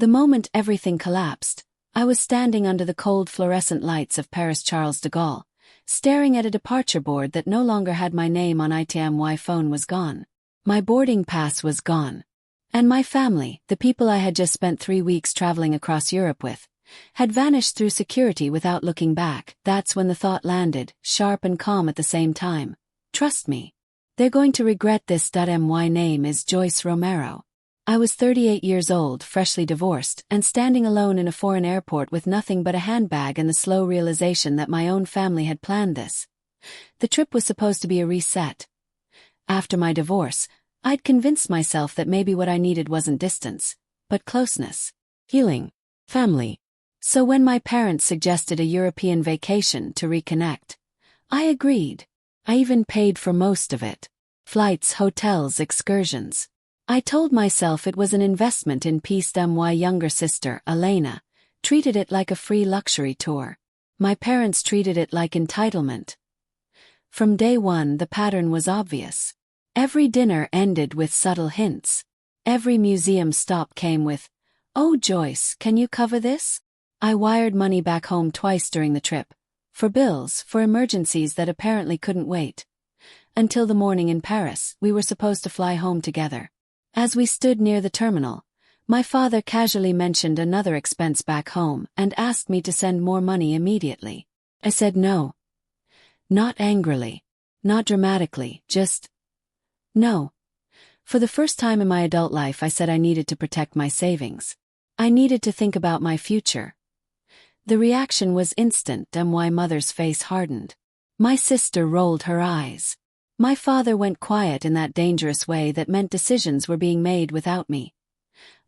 The moment everything collapsed, I was standing under the cold fluorescent lights of Paris Charles de Gaulle, staring at a departure board that no longer had my name on it. My phone was gone. My boarding pass was gone. And my family, the people I had just spent 3 weeks traveling across Europe with, had vanished through security without looking back. That's when the thought landed, sharp and calm at the same time. Trust me. They're going to regret this. My name is Joyce Romero. I was 38 years old, freshly divorced, and standing alone in a foreign airport with nothing but a handbag and the slow realization that my own family had planned this. The trip was supposed to be a reset. After my divorce, I'd convinced myself that maybe what I needed wasn't distance, but closeness, healing, family. So when my parents suggested a European vacation to reconnect, I agreed. I even paid for most of it. Flights, hotels, excursions. I told myself it was an investment in peace. My younger sister, Elena, treated it like a free luxury tour. My parents treated it like entitlement. From day one, the pattern was obvious. Every dinner ended with subtle hints. Every museum stop came with, "Oh Joyce, can you cover this?" I wired money back home twice during the trip. For bills, for emergencies that apparently couldn't wait. Until the morning in Paris, we were supposed to fly home together. As we stood near the terminal, my father casually mentioned another expense back home and asked me to send more money immediately. I said no. Not angrily. Not dramatically, just no. For the first time in my adult life, I said I needed to protect my savings. I needed to think about my future. The reaction was instant. My mother's face hardened. My sister rolled her eyes. My father went quiet in that dangerous way that meant decisions were being made without me.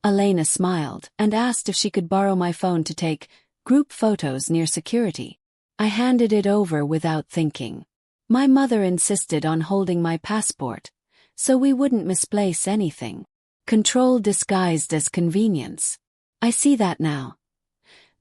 Elena smiled and asked if she could borrow my phone to take group photos near security. I handed it over without thinking. My mother insisted on holding my passport, so we wouldn't misplace anything. Control disguised as convenience. I see that now.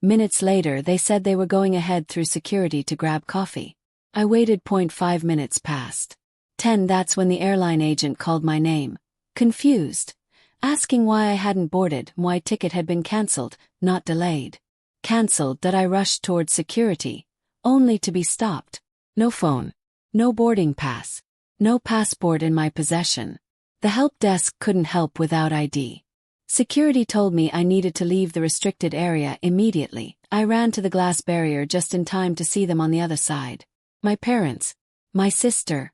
Minutes later, they said they were going ahead through security to grab coffee. I waited. 5 minutes passed. 10. That's when the airline agent called my name, confused, asking why I hadn't boarded. My ticket had been cancelled, not delayed. Cancelled. That I rushed towards security, only to be stopped. No phone. No boarding pass. No passport in my possession. The help desk couldn't help without ID. Security told me I needed to leave the restricted area immediately. I ran to the glass barrier just in time to see them on the other side. My parents. My sister.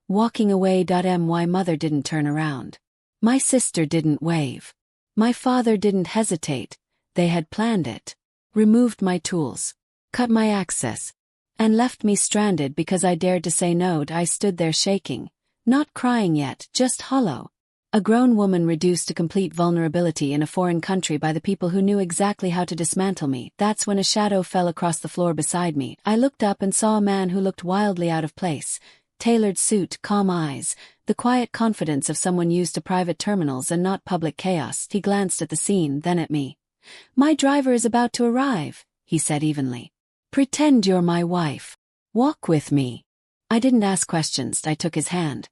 Walking away. My mother didn't turn around. My sister didn't wave. My father didn't hesitate. They had planned it. Removed my tools. Cut my access. And left me stranded because I dared to say no. I stood there shaking. Not crying yet, just hollow. A grown woman reduced to complete vulnerability in a foreign country by the people who knew exactly how to dismantle me. That's when a shadow fell across the floor beside me. I looked up and saw a man who looked wildly out of place. Tailored suit, calm eyes, the quiet confidence of someone used to private terminals and not public chaos. He glanced at the scene, then at me. "My driver is about to arrive," he said evenly. "Pretend you're my wife. Walk with me." I didn't ask questions. I took his hand.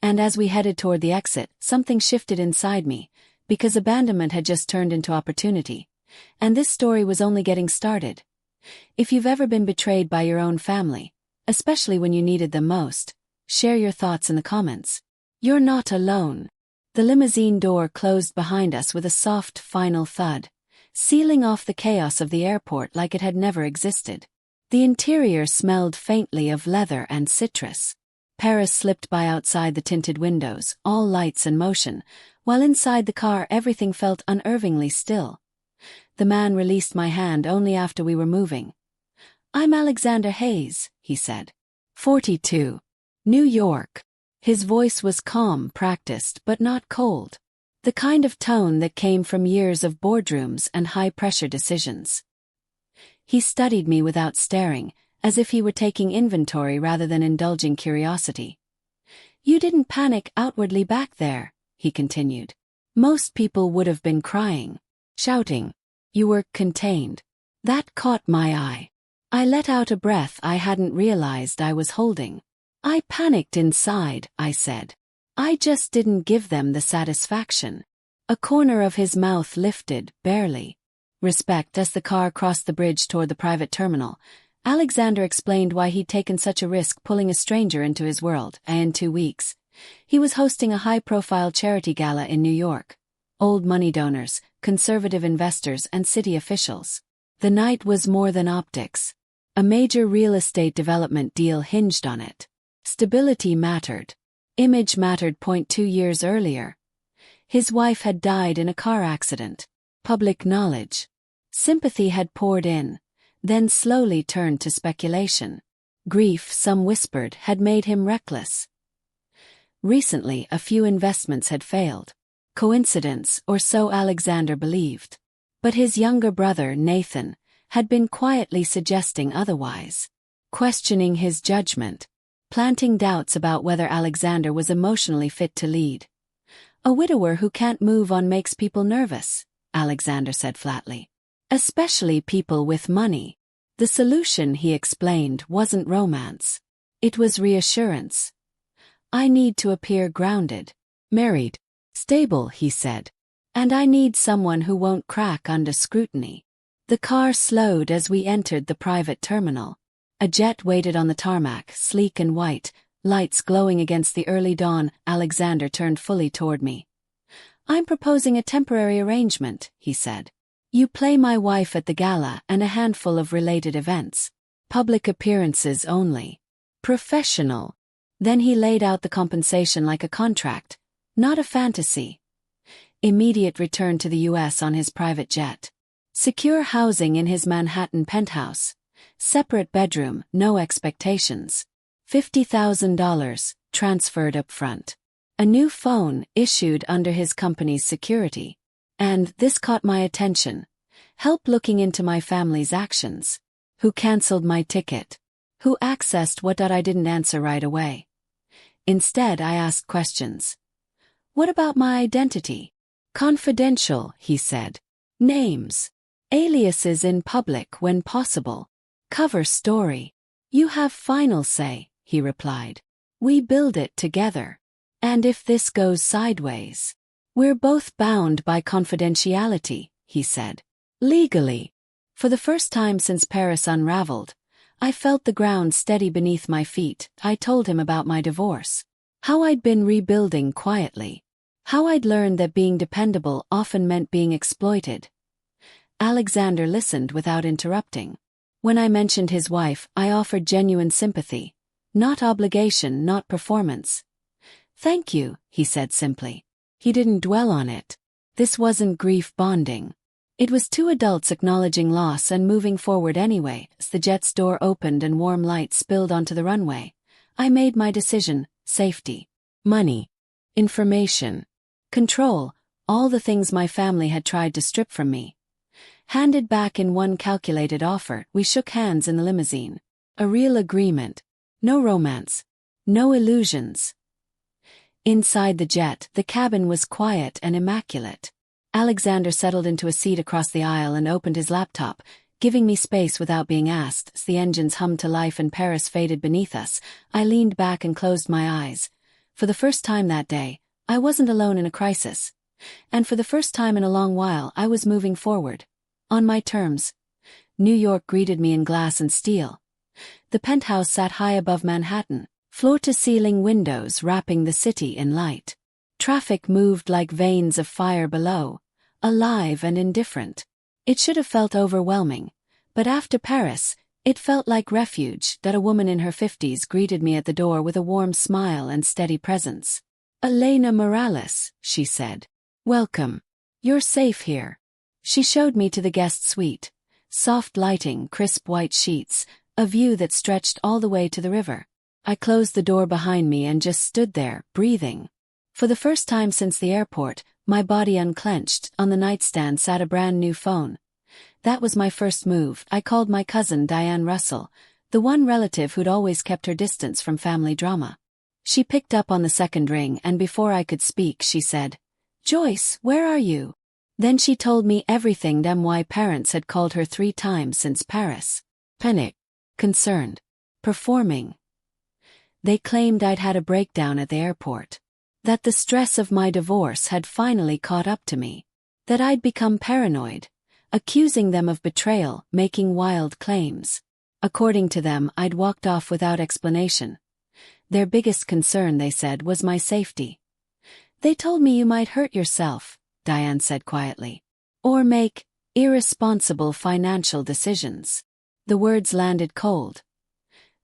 And as we headed toward the exit, something shifted inside me, because abandonment had just turned into opportunity. And this story was only getting started. If you've ever been betrayed by your own family, especially when you needed them most, share your thoughts in the comments. You're not alone. The limousine door closed behind us with a soft, final thud, sealing off the chaos of the airport like it had never existed. The interior smelled faintly of leather and citrus. Paris slipped by outside the tinted windows, all lights and motion, while inside the car everything felt unnervingly still. The man released my hand only after we were moving. "I'm Alexander Hayes," he said. 42. New York. His voice was calm, practiced, but not cold. The kind of tone that came from years of boardrooms and high-pressure decisions. He studied me without staring, as if he were taking inventory rather than indulging curiosity. "You didn't panic outwardly back there," he continued. "Most people would have been crying, shouting. You were contained. That caught my eye. I let out a breath I hadn't realized I was holding. I panicked inside," I said. "I just didn't give them the satisfaction." A corner of his mouth lifted, barely. Respect. As the car crossed the bridge toward the private terminal, Alexander explained why he'd taken such a risk pulling a stranger into his world. In 2 weeks, he was hosting a high-profile charity gala in New York. Old money donors, conservative investors, and city officials. The night was more than optics. A major real estate development deal hinged on it. Stability mattered. Image mattered. 2 years earlier, his wife had died in a car accident. Public knowledge. Sympathy had poured in, then slowly turned to speculation. Grief, some whispered, had made him reckless. Recently, a few investments had failed. Coincidence, or so Alexander believed. But his younger brother, Nathan, had been quietly suggesting otherwise. Questioning his judgment. Planting doubts about whether Alexander was emotionally fit to lead. A widower who can't move on makes people nervous, Alexander said flatly. Especially people with money. The solution, he explained, wasn't romance. It was reassurance. I need to appear grounded. Married. Stable, he said. And I need someone who won't crack under scrutiny. The car slowed as we entered the private terminal. A jet waited on the tarmac, sleek and white, lights glowing against the early dawn. Alexander turned fully toward me. I'm proposing a temporary arrangement, he said. You play my wife at the gala and a handful of related events. Public appearances only. Professional. Then he laid out the compensation like a contract, not a fantasy. Immediate return to the U.S. on his private jet. Secure housing in his Manhattan penthouse. Separate bedroom, no expectations. $50,000, transferred up front. A new phone, issued under his company's security. And, this caught my attention, help looking into my family's actions. Who canceled my ticket? Who accessed what I didn't answer right away? Instead, I asked questions. What about my identity? Confidential, he said. Names. Aliases in public when possible. Cover story. You have final say, he replied. We build it together. And if this goes sideways, we're both bound by confidentiality, he said. Legally. For the first time since Paris unraveled, I felt the ground steady beneath my feet. I told him about my divorce. How I'd been rebuilding quietly. How I'd learned that being dependable often meant being exploited. Alexander listened without interrupting. When I mentioned his wife, I offered genuine sympathy. Not obligation, not performance. Thank you, he said simply. He didn't dwell on it. This wasn't grief bonding. It was two adults acknowledging loss and moving forward anyway. As the jet's door opened and warm light spilled onto the runway, I made my decision. Safety. Money. Information. Control. All the things my family had tried to strip from me. Handed back in one calculated offer, we shook hands in the limousine. A real agreement. No romance. No illusions. Inside the jet, the cabin was quiet and immaculate. Alexander settled into a seat across the aisle and opened his laptop, giving me space without being asked. As the engines hummed to life and Paris faded beneath us, I leaned back and closed my eyes. For the first time that day, I wasn't alone in a crisis. And for the first time in a long while, I was moving forward. On my terms. New York greeted me in glass and steel. The penthouse sat high above Manhattan, floor-to-ceiling windows wrapping the city in light. Traffic moved like veins of fire below, alive and indifferent. It should have felt overwhelming, but after Paris, it felt like refuge. That a woman in her 50s greeted me at the door with a warm smile and steady presence. Elena Morales, she said. Welcome. You're safe here. She showed me to the guest suite. Soft lighting, crisp white sheets, a view that stretched all the way to the river. I closed the door behind me and just stood there, breathing. For the first time since the airport, my body unclenched. On the nightstand sat a brand new phone. That was my first move. I called my cousin Diane Russell, the one relative who'd always kept her distance from family drama. She picked up on the second ring and before I could speak she said, Joyce, where are you? Then she told me everything. Why parents had called her 3 times since Paris. Panic. Concerned. Performing. They claimed I'd had a breakdown at the airport. That the stress of my divorce had finally caught up to me. That I'd become paranoid, accusing them of betrayal, making wild claims. According to them, I'd walked off without explanation. Their biggest concern, they said, was my safety. They told me you might hurt yourself, Diane said quietly. Or make irresponsible financial decisions. The words landed cold.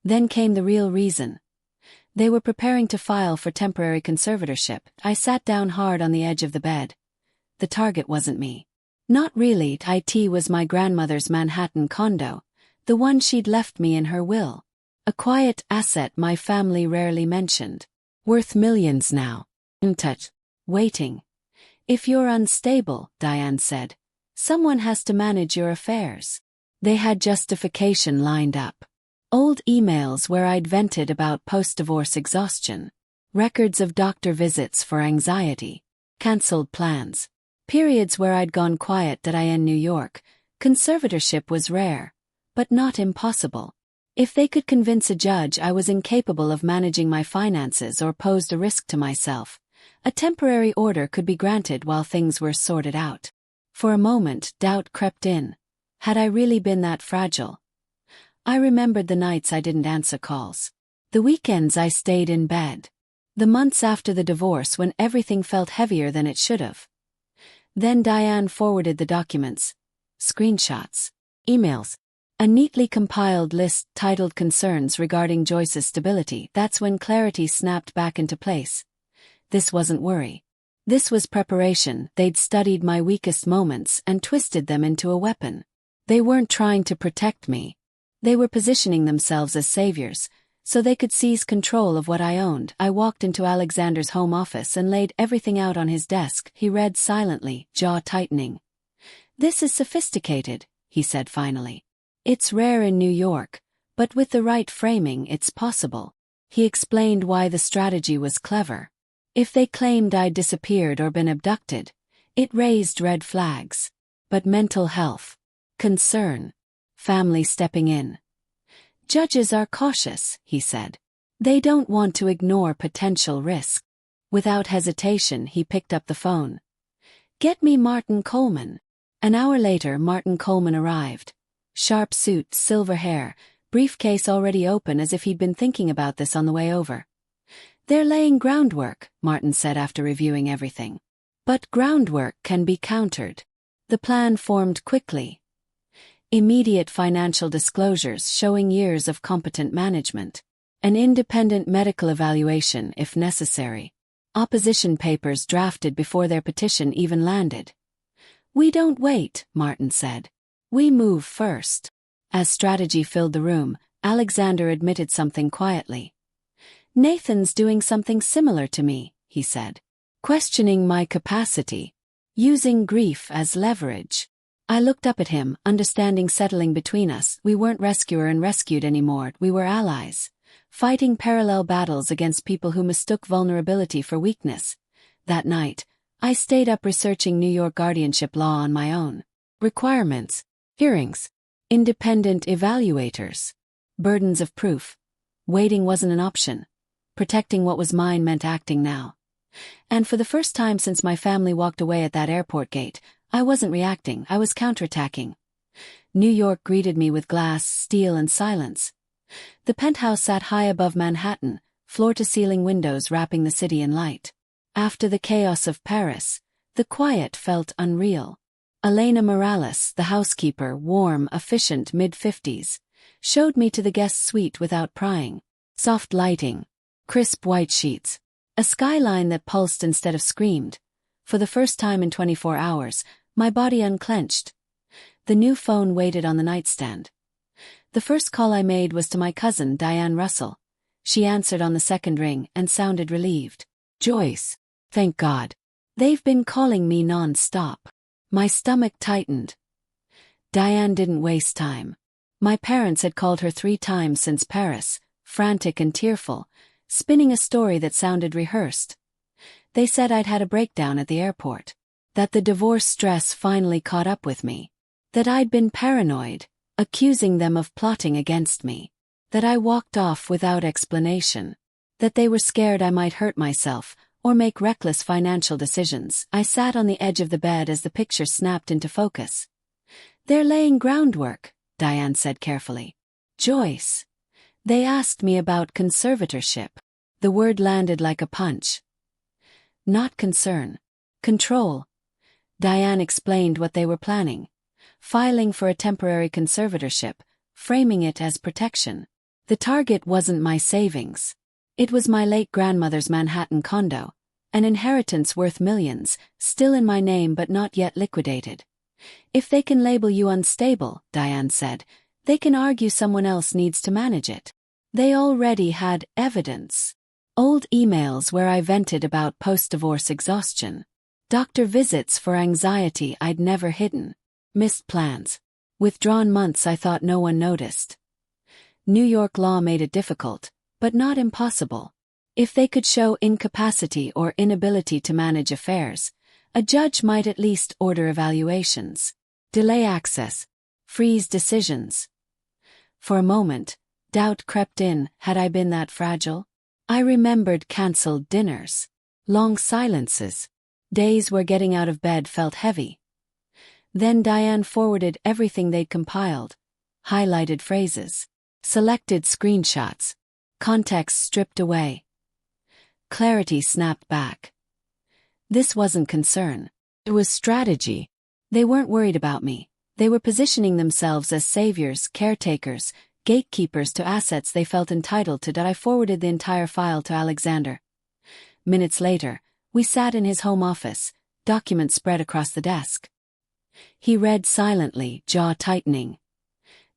Then came the real reason. They were preparing to file for temporary conservatorship. I sat down hard on the edge of the bed. The target wasn't me. Not really. It was my grandmother's Manhattan condo, the one she'd left me in her will. A quiet asset my family rarely mentioned. Worth millions now. Waiting. If you're unstable, Diane said, someone has to manage your affairs. They had justification lined up. Old emails where I'd vented about post-divorce exhaustion. Records of doctor visits for anxiety. Cancelled plans. Periods where I'd gone quiet. In New York, conservatorship was rare, but not impossible. If they could convince a judge I was incapable of managing my finances or posed a risk to myself, a temporary order could be granted while things were sorted out. For a moment, doubt crept in. Had I really been that fragile? I remembered the nights I didn't answer calls. The weekends I stayed in bed. The months after the divorce when everything felt heavier than it should have. Then Diane forwarded the documents. Screenshots. Emails. A neatly compiled list titled Concerns Regarding Joyce's Stability. That's when clarity snapped back into place. This wasn't worry. This was preparation. They'd studied my weakest moments and twisted them into a weapon. They weren't trying to protect me. They were positioning themselves as saviors, so they could seize control of what I owned. I walked into Alexander's home office and laid everything out on his desk. He read silently, jaw tightening. "This is sophisticated," he said finally. "It's rare in New York, but with the right framing it's possible." He explained why the strategy was clever. If they claimed I'd disappeared or been abducted, it raised red flags. But mental health. Concern. Family stepping in. Judges are cautious, he said. They don't want to ignore potential risk. Without hesitation, he picked up the phone. "Get me Martin Coleman." An hour later, Martin Coleman arrived. Sharp suit, silver hair, briefcase already open as if he'd been thinking about this on the way over. "They're laying groundwork," Martin said after reviewing everything. "But groundwork can be countered." The plan formed quickly. Immediate financial disclosures showing years of competent management. An independent medical evaluation if necessary. Opposition papers drafted before their petition even landed. "We don't wait," Martin said. "We move first." As strategy filled the room, Alexander admitted something quietly. "Nathan's doing something similar to me," he said. "Questioning my capacity. Using grief as leverage." I looked up at him, understanding settling between us. We weren't rescuer and rescued anymore, we were allies. Fighting parallel battles against people who mistook vulnerability for weakness. That night, I stayed up researching New York guardianship law on my own. Requirements. Hearings. Independent evaluators. Burdens of proof. Waiting wasn't an option. Protecting what was mine meant acting now. And for the first time since my family walked away at that airport gate, I wasn't reacting, I was counterattacking. New York greeted me with glass, steel, and silence. The penthouse sat high above Manhattan, floor-to-ceiling windows wrapping the city in light. After the chaos of Paris, the quiet felt unreal. Elena Morales, the housekeeper, warm, efficient, mid-50s, showed me to the guest suite without prying. Soft lighting. Crisp white sheets. A skyline that pulsed instead of screamed. For the first time in 24 hours, my body unclenched. The new phone waited on the nightstand. The first call I made was to my cousin, Diane Russell. She answered on the second ring and sounded relieved. "Joyce. Thank God. They've been calling me non-stop." My stomach tightened. Diane didn't waste time. My parents had called her 3 times since Paris, frantic and tearful, spinning a story that sounded rehearsed. They said I'd had a breakdown at the airport. That the divorce stress finally caught up with me. That I'd been paranoid, accusing them of plotting against me. That I walked off without explanation. That they were scared I might hurt myself, or make reckless financial decisions. I sat on the edge of the bed as the picture snapped into focus. "They're laying groundwork," Diane said carefully. "Joyce. They asked me about conservatorship." The word landed like a punch. "Not concern. Control." Diane explained what they were planning. Filing for a temporary conservatorship, framing it as protection. The target wasn't my savings. It was my late grandmother's Manhattan condo, an inheritance worth millions, still in my name but not yet liquidated. "If they can label you unstable," Diane said, "they can argue someone else needs to manage it." They already had evidence. Old emails where I vented about post-divorce exhaustion. Doctor visits for anxiety I'd never hidden. Missed plans. Withdrawn months I thought no one noticed. New York law made it difficult, but not impossible. If they could show incapacity or inability to manage affairs, a judge might at least order evaluations. Delay access. Freeze decisions. For a moment, doubt crept in. Had I been that fragile? I remembered cancelled dinners. Long silences. Days where getting out of bed felt heavy. Then Diane forwarded everything they'd compiled. Highlighted phrases. Selected screenshots. Context stripped away. Clarity snapped back. This wasn't concern. It was strategy. They weren't worried about me. They were positioning themselves as saviors, caretakers, gatekeepers to assets they felt entitled to. I forwarded the entire file to Alexander. Minutes later, we sat in his home office, documents spread across the desk. He read silently, jaw tightening.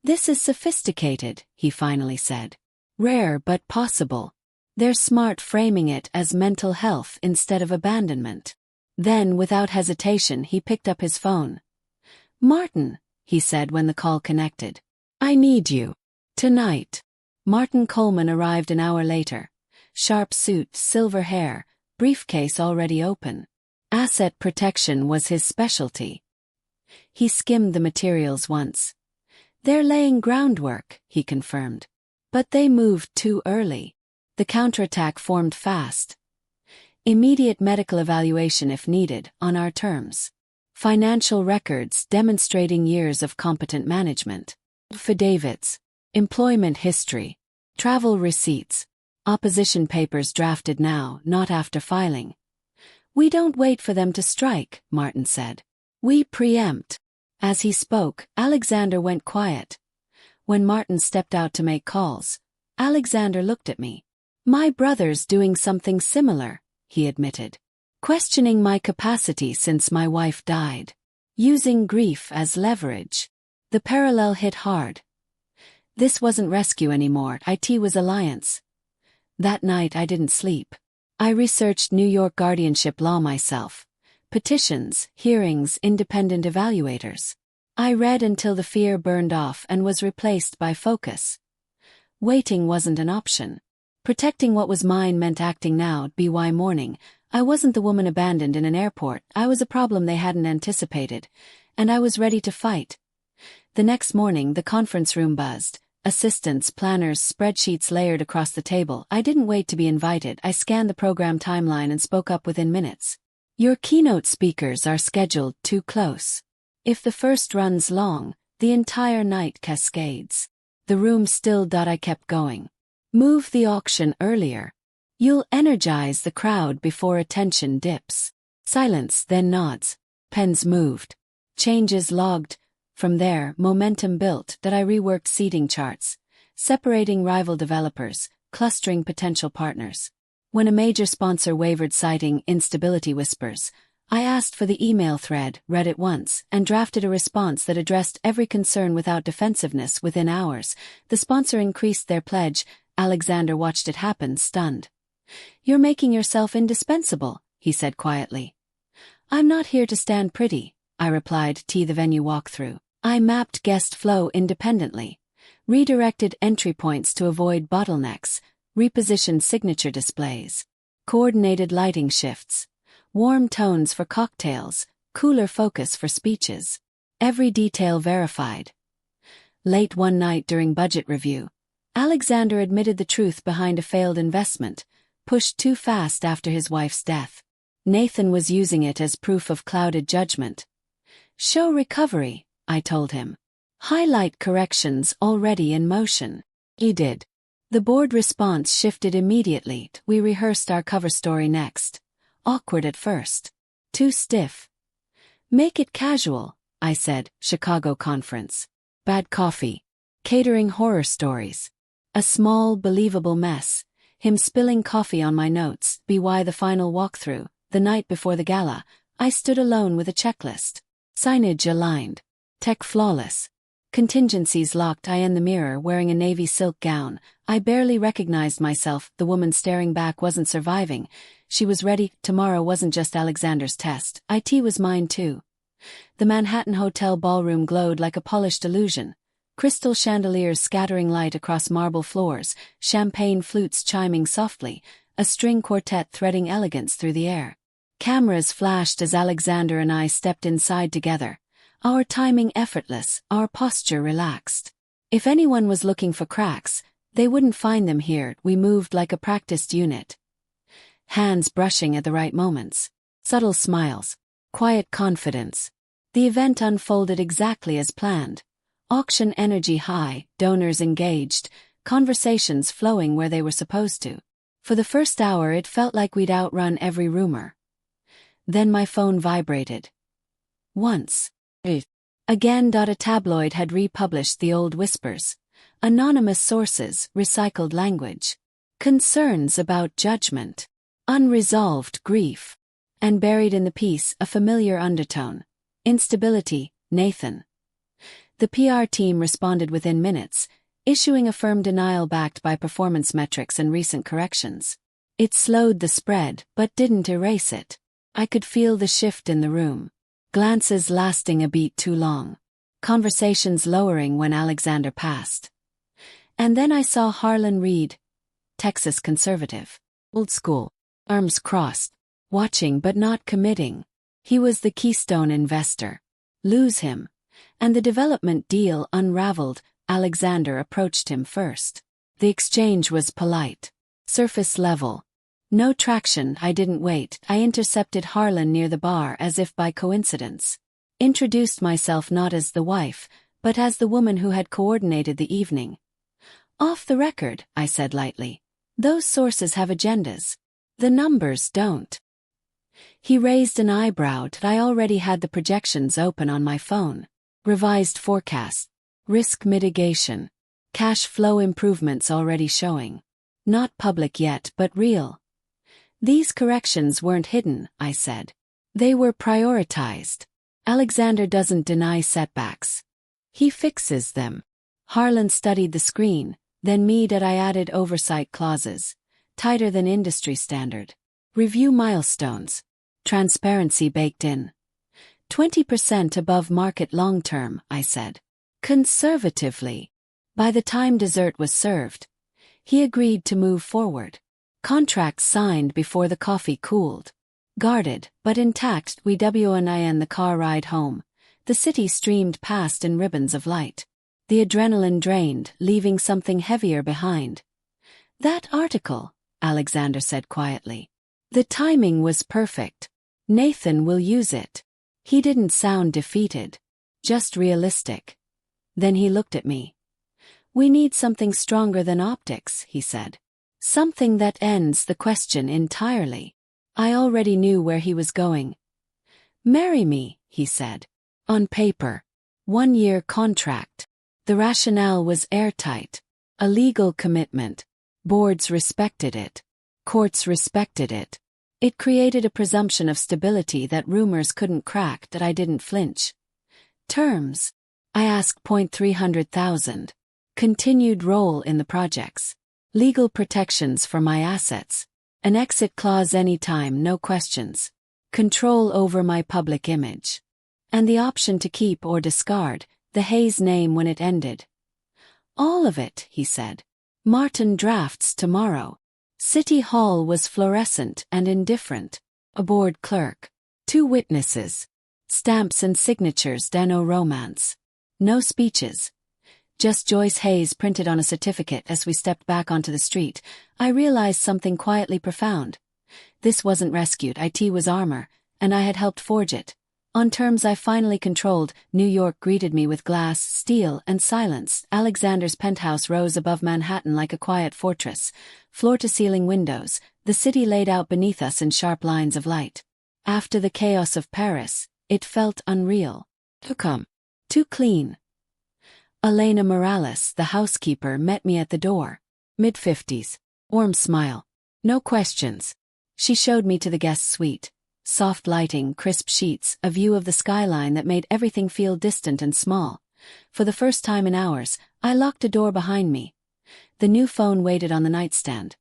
"This is sophisticated," he finally said. "Rare but possible. They're smart framing it as mental health instead of abandonment." Then, without hesitation, he picked up his phone. "Martin," he said when the call connected. "I need you. Tonight." Martin Coleman arrived an hour later. Sharp suit, silver hair, briefcase already open. Asset protection was his specialty. He skimmed the materials once. "They're laying groundwork," he confirmed. "But they moved too early. The counterattack formed fast. Immediate medical evaluation if needed, on our terms. Financial records demonstrating years of competent management. Affidavits. Employment history. Travel receipts. Opposition papers drafted now, not after filing." "We don't wait for them to strike," Martin said. "We preempt." As he spoke, Alexander went quiet. When Martin stepped out to make calls, Alexander looked at me. "My brother's doing something similar," he admitted. "Questioning my capacity since my wife died. Using grief as leverage." The parallel hit hard. This wasn't rescue anymore, it was alliance. That night I didn't sleep. I researched New York guardianship law myself. Petitions, hearings, independent evaluators. I read until the fear burned off and was replaced by focus. Waiting wasn't an option. Protecting what was mine meant acting now. By morning, I wasn't the woman abandoned in an airport. I was a problem they hadn't anticipated, and I was ready to fight. The next morning the conference room buzzed. Assistants, planners, spreadsheets layered across the table. I didn't wait to be invited. I scanned the program timeline and spoke up within minutes. "Your keynote speakers are scheduled too close. If the first run's long, the entire night cascades." The room stilled. I kept going. "Move the auction earlier. You'll energize the crowd before attention dips." Silence, then nods. Pens moved. Changes logged. From there, momentum built. I reworked seating charts, separating rival developers, clustering potential partners. When a major sponsor wavered citing instability whispers, I asked for the email thread, read it once, and drafted a response that addressed every concern without defensiveness. Within hours, the sponsor increased their pledge. Alexander watched it happen, stunned. "You're making yourself indispensable," he said quietly. "I'm not here to stand pretty," I replied. The venue walkthrough. I mapped guest flow independently, redirected entry points to avoid bottlenecks, repositioned signature displays, coordinated lighting shifts, warm tones for cocktails, cooler focus for speeches. Every detail verified. Late one night during budget review, Alexander admitted the truth behind a failed investment. pushed too fast after his wife's death. Nathan was using it as proof of clouded judgment. Show recovery, I told him. Highlight corrections already in motion. He did. The board response shifted immediately. We rehearsed our cover story next. Awkward at first. Too stiff. Make it casual, I said. Chicago conference. Bad coffee. Catering horror stories. A small, believable mess. Him spilling coffee on my notes. By the final walkthrough, the night before the gala, I stood alone with a checklist. Signage aligned. Tech flawless. Contingencies locked. I in the mirror wearing a navy silk gown. I barely recognized myself. The woman staring back wasn't surviving. She was ready. Tomorrow wasn't just Alexander's test. IT was mine too. The Manhattan Hotel ballroom glowed like a polished illusion. Crystal chandeliers scattering light across marble floors, champagne flutes chiming softly, a string quartet threading elegance through the air. Cameras flashed as Alexander and I stepped inside together. Our timing effortless, our posture relaxed. If anyone was looking for cracks, they wouldn't find them here. We moved like a practiced unit. Hands brushing at the right moments. Subtle smiles. Quiet confidence. The event unfolded exactly as planned. Auction energy high, donors engaged, conversations flowing where they were supposed to. For the first hour it felt like we'd outrun every rumor. Then my phone vibrated. Once. Again. A tabloid had republished the old whispers. Anonymous sources, recycled language. Concerns about judgment. Unresolved grief. And buried in the piece, a familiar undertone. Instability, Nathan. The PR team responded within minutes, issuing a firm denial backed by performance metrics and recent corrections. It slowed the spread, but didn't erase it. I could feel the shift in the room. Glances lasting a beat too long. Conversations lowering when Alexander passed. And then I saw Harlan Reid, Texas conservative. Old school. Arms crossed. Watching but not committing. He was the keystone investor. Lose him. And the development deal unraveled. Alexander approached him first. The exchange was polite. Surface level. No traction. I didn't wait. I intercepted Harlan near the bar as if by coincidence. Introduced myself not as the wife, but as the woman who had coordinated the evening. Off the record, I said lightly. Those sources have agendas. The numbers don't. He raised an eyebrow. I already had the projections open on my phone. Revised forecast. Risk mitigation. Cash flow improvements already showing. Not public yet, but real. These corrections weren't hidden, I said. They were prioritized. Alexander doesn't deny setbacks. He fixes them. Harlan studied the screen, then I added oversight clauses. Tighter than industry standard. Review milestones. Transparency baked in. 20% above market long term, I said. Conservatively. By the time dessert was served, he agreed to move forward. Contracts signed before the coffee cooled. Guarded, but intact. In the car ride home. The city streamed past in ribbons of light. The adrenaline drained, leaving something heavier behind. That article, Alexander said quietly. The timing was perfect. Nathan will use it. He didn't sound defeated. Just realistic. Then he looked at me. We need something stronger than optics, he said. Something that ends the question entirely. I already knew where he was going. Marry me, he said. On paper. 1-year contract. The rationale was airtight. A legal commitment. Boards respected it. Courts respected it. It created a presumption of stability that rumors couldn't crack. That I didn't flinch. Terms. I asked $300,000. Continued role in the projects. Legal protections for my assets. An exit clause anytime, no questions. Control over my public image. And the option to keep or discard the Hayes name when it ended. All of it, he said. Martin drafts tomorrow. City Hall was fluorescent and indifferent. A board clerk. 2 witnesses. Stamps and signatures. No romance. No speeches. Just Joyce Hayes printed on a certificate. As we stepped back onto the street, I realized something quietly profound. This wasn't rescued, it was armor, and I had helped forge it. On terms I finally controlled, New York greeted me with glass, steel, and silence. Alexander's penthouse rose above Manhattan like a quiet fortress, floor-to-ceiling windows, the city laid out beneath us in sharp lines of light. After the chaos of Paris, it felt unreal. Too clean. Elena Morales, the housekeeper, met me at the door. Mid-50s. Warm smile. No questions. She showed me to the guest suite. Soft lighting, crisp sheets, a view of the skyline that made everything feel distant and small. For the first time in hours, I locked a door behind me. The new phone waited on the nightstand.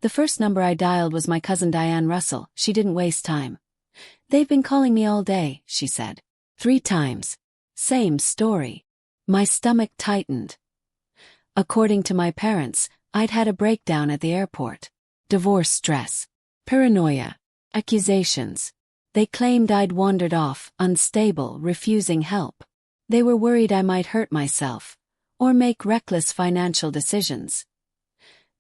The first number I dialed was my cousin Diane Russell. She didn't waste time. "They've been calling me all day," she said. 3 times. Same story. My stomach tightened. According to my parents, I'd had a breakdown at the airport. Divorce stress. Paranoia. Accusations. They claimed I'd wandered off, unstable, refusing help. They were worried I might hurt myself, or make reckless financial decisions.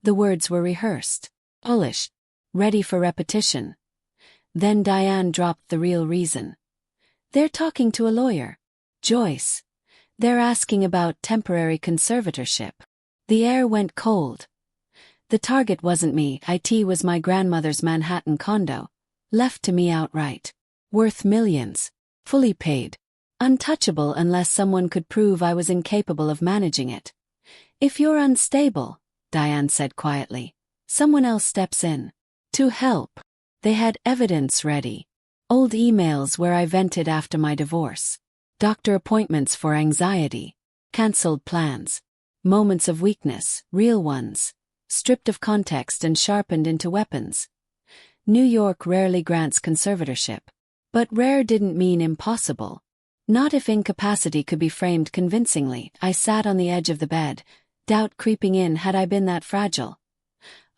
The words were rehearsed, polished, ready for repetition. Then Diane dropped the real reason. "They're talking to a lawyer. Joyce. They're asking about temporary conservatorship." The air went cold. The target wasn't me, it was my grandmother's Manhattan condo, left to me outright. Worth millions. Fully paid. Untouchable unless someone could prove I was incapable of managing it. "If you're unstable," Diane said quietly, "someone else steps in. To help." They had evidence ready. Old emails where I vented after my divorce. Doctor appointments for anxiety. Cancelled plans. Moments of weakness, real ones. Stripped of context and sharpened into weapons. New York rarely grants conservatorship. But rare didn't mean impossible. Not if incapacity could be framed convincingly. I sat on the edge of the bed, doubt creeping in. Had I been that fragile?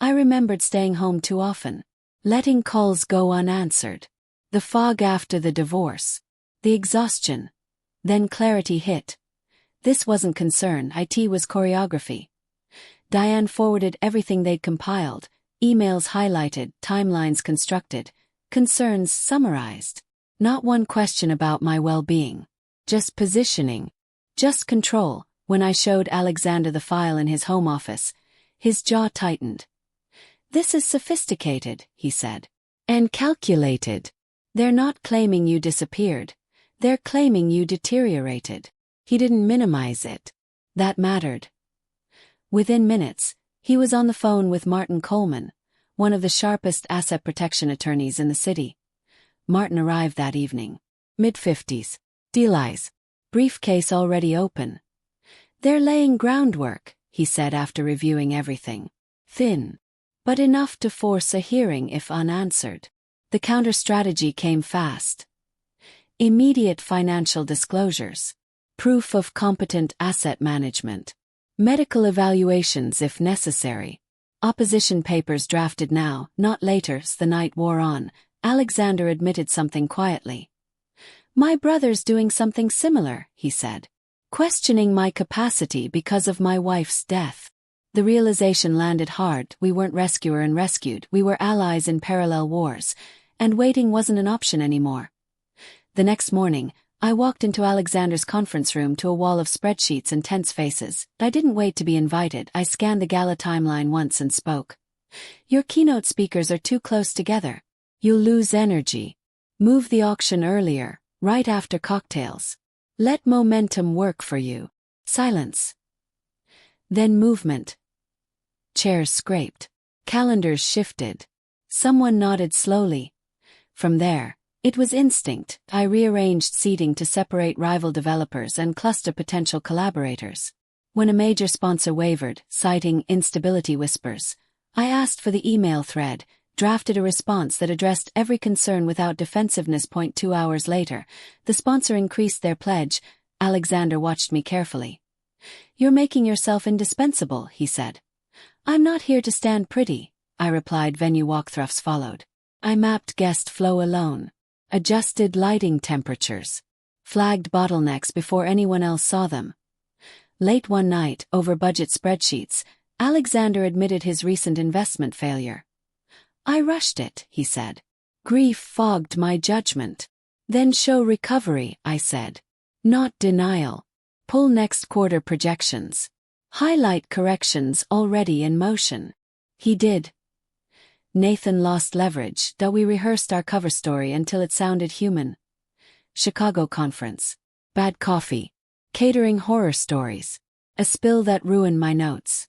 I remembered staying home too often. Letting calls go unanswered. The fog after the divorce. The exhaustion. Then clarity hit. This wasn't concern, it was choreography. Diane forwarded everything they'd compiled. Emails highlighted, timelines constructed, concerns summarized. Not one question about my well-being. Just positioning. Just control. When I showed Alexander the file in his home office, his jaw tightened. "This is sophisticated," he said. "And calculated. They're not claiming you disappeared. They're claiming you deteriorated." He didn't minimize it. That mattered. Within minutes, he was on the phone with Martin Coleman, one of the sharpest asset protection attorneys in the city. Martin arrived that evening. Mid-50s. Deal-eyes. Briefcase already open. "They're laying groundwork," he said after reviewing everything. Thin. But enough to force a hearing if unanswered. The counter-strategy came fast. Immediate financial disclosures. Proof of competent asset management. Medical evaluations if necessary. Opposition papers drafted now, not later. As the night wore on, Alexander admitted something quietly. "My brother's doing something similar," he said. "Questioning my capacity because of my wife's death." The realization landed hard. We weren't rescuer and rescued, we were allies in parallel wars, and waiting wasn't an option anymore. The next morning, I walked into Alexander's conference room to a wall of spreadsheets and tense faces. I didn't wait to be invited. I scanned the gala timeline once and spoke. "Your keynote speakers are too close together. You'll lose energy. Move the auction earlier, right after cocktails. Let momentum work for you." Silence. Then movement. Chairs scraped. Calendars shifted. Someone nodded slowly. From there, it was instinct. I rearranged seating to separate rival developers and cluster potential collaborators. When a major sponsor wavered, citing instability whispers, I asked for the email thread, drafted a response that addressed every concern without defensiveness. 2 hours later, the sponsor increased their pledge. Alexander watched me carefully. "You're making yourself indispensable," he said. "I'm not here to stand pretty," I replied. Venue walkthroughs followed. I mapped guest flow alone. Adjusted lighting temperatures. Flagged bottlenecks before anyone else saw them. Late one night, over budget spreadsheets, Alexander admitted his recent investment failure. "I rushed it," he said. "Grief fogged my judgment." "Then show recovery," I said. "Not denial. Pull next quarter projections. Highlight corrections already in motion." He did. Nathan lost leverage, though we rehearsed our cover story until it sounded human. Chicago conference. Bad coffee. Catering horror stories. A spill that ruined my notes.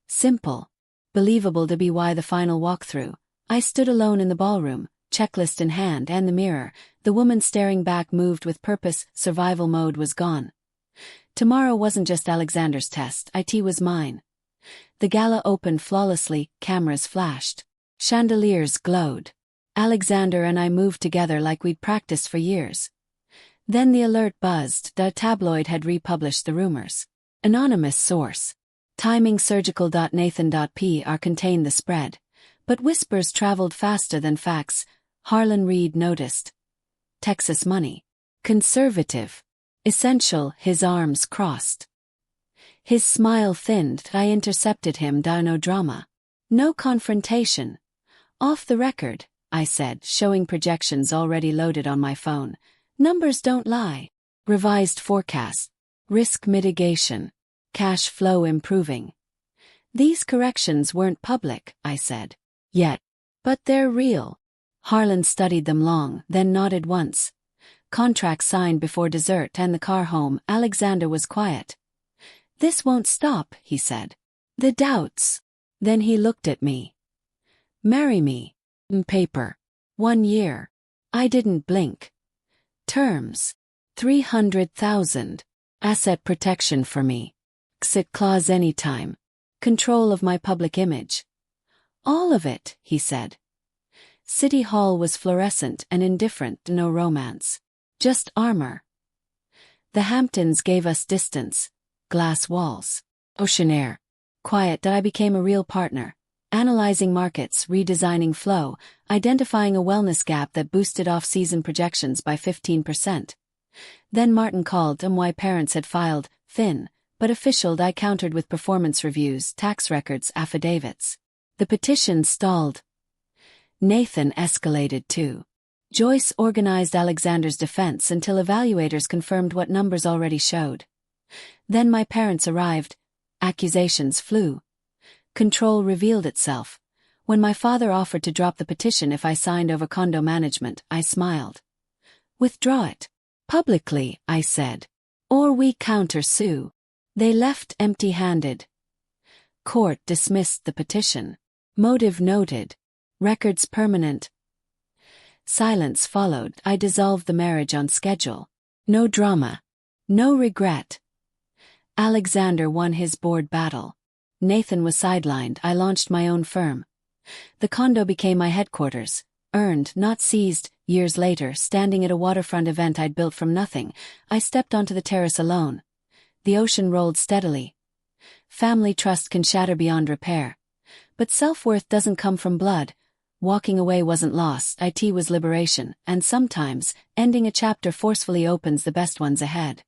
Simple. Believable to be why the final walkthrough. I stood alone in the ballroom, checklist in hand and the mirror. The woman staring back moved with purpose. Survival mode was gone. Tomorrow wasn't just Alexander's test, it was mine. The gala opened flawlessly, cameras flashed. Chandeliers glowed. Alexander and I moved together like we'd practiced for years. Then the alert buzzed. The tabloid had republished the rumors. Anonymous source. Timing surgical.nathan.pr contained the spread. But whispers traveled faster than facts. Harlan Reed noticed. Texas money. Conservative. Essential. His arms crossed. His smile thinned. I intercepted him. No drama. No confrontation. "Off the record," I said, showing projections already loaded on my phone. "Numbers don't lie. Revised forecast. Risk mitigation. Cash flow improving." "These corrections weren't public," I said. "Yet. But they're real." Harlan studied them long, then nodded once. Contract signed before dessert and the car home. Alexander was quiet. "This won't stop," he said. "The doubts." Then he looked at me. "Marry me." "Paper. 1 year." I didn't blink. "Terms. 300,000. Asset protection for me. Exit clause anytime. Control of my public image." "All of it," he said. City Hall was fluorescent and indifferent, no romance. Just armor. The Hamptons gave us distance. Glass walls. Ocean air. Quiet that I became a real partner. Analyzing markets, redesigning flow, identifying a wellness gap that boosted off-season projections by 15%. Then Martin called why parents had filed, thin, but official. I countered with performance reviews, tax records, affidavits. The petition stalled. Nathan escalated too. Joyce organized Alexander's defense until evaluators confirmed what numbers already showed. Then my parents arrived. Accusations flew. Control revealed itself. When my father offered to drop the petition if I signed over condo management, I smiled. "Withdraw it. Publicly," I said. "Or we counter-sue." They left empty-handed. Court dismissed the petition. Motive noted. Records permanent. Silence followed. I dissolved the marriage on schedule. No drama. No regret. Alexander won his board battle. Nathan was sidelined. I launched my own firm. The condo became my headquarters. Earned, not seized. Years later, standing at a waterfront event I'd built from nothing, I stepped onto the terrace alone. The ocean rolled steadily. Family trust can shatter beyond repair. But self-worth doesn't come from blood. Walking away wasn't loss, it was liberation, and sometimes, ending a chapter forcefully opens the best ones ahead.